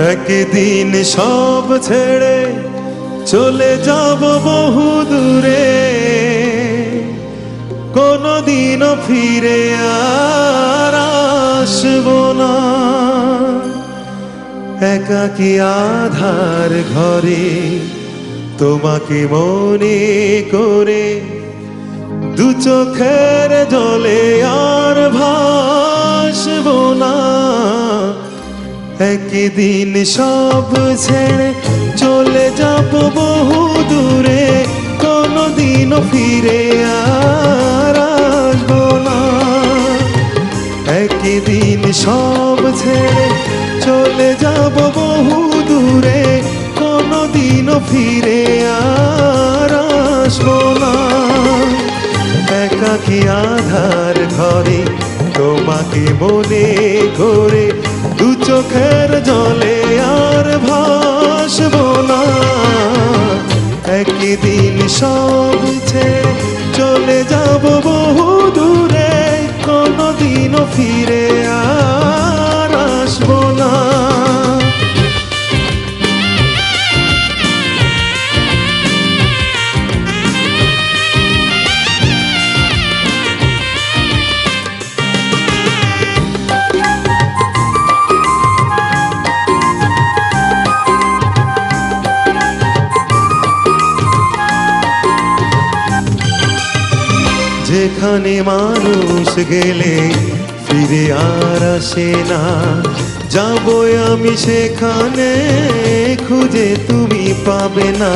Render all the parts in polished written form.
একদিন সব ছেড়ে চলে যাব বহু দূরে, কোনদিনও ফিরে আর আসবো না। একাকী আধার ঘরে তোমাকে মনে করে দু চোখের জলে আর ভাসবো না। একদিন সব ছেড়ে চলে যাব বহু দূরে, কোনদিনও ফিরে আর আসবো না। একদিন সব ছেড়ে চলে যাব বহু দূরে, কোনদিনও ফিরে আর আসবো না। একাকী আধার ঘরে তোমাকে মনে করে দু চোখের জলে আর ভাসবো না। একদিন সব ছেড়ে চলে যাব বহু দূরে, কোনদিনও ফিরে আর আসবো না। যেখানে মানুষ গেলে ফিরে আর আসে না, যাবো আমি সেখানে খুঁজে তুমি পাবে না।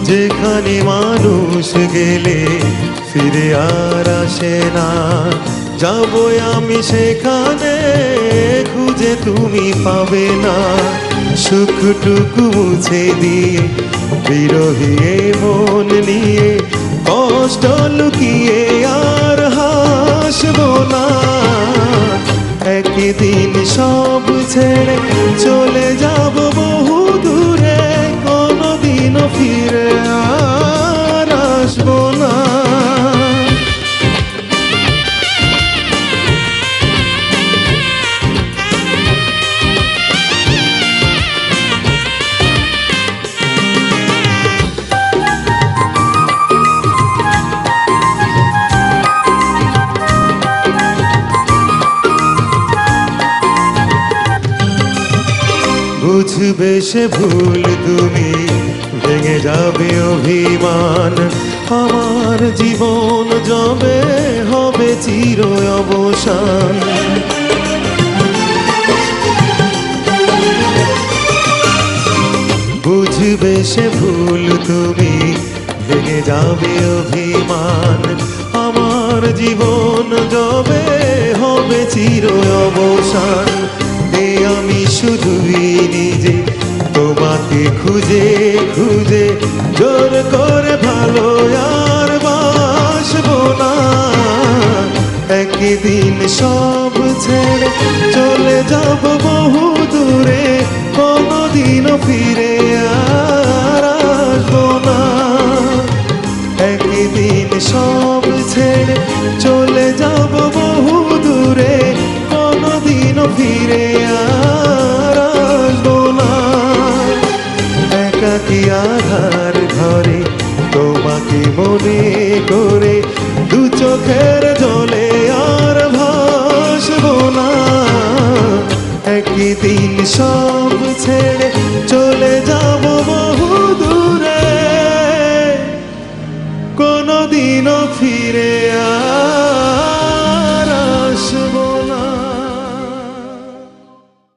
যেখানে মানুষ গেলে ফিরে আর আসে না, যাবো আমি সেখানে খুঁজে তুমি পাবে না। সুখটুকু মুছে দিয়ে বিরহী মন নিয়ে কষ্ট লুকিয়ে আর হাসবো না। একদিন সব ছেড়ে চলে যাব বহু দূরে, কোনদিনও ফিরে আর আসবো না। বুঝবে সে ভুল তুমি, ভেঙে যাবে অভিমান, আমার জীবন যাবে হবে চির অবসান। বুঝবে সে ভুল তুমি, ভেঙে যাবে অভিমান, আমার জীবন যাবে হবে চির অবসান। আমি শুধুই নিজে তোমাকে খুঁজে খুঁজে জোর করে ভালো আর বাসবো না। একদিন সব ছেড়ে চলে যাব বহু দূরে, কোনদিনও ফিরে আর আসবো না। একদিন সব ছেড়ে চলে যাব বহু দূরে, কোনদিনও ফিরে আর আসবো না। একাকী আধার ঘরে তোমাকে মনে করে দু চোখের জলে আর ভাসবো না। একদিন সব ছেড়ে চলে যাব বহু দূরে, কোনদিনও ফিরে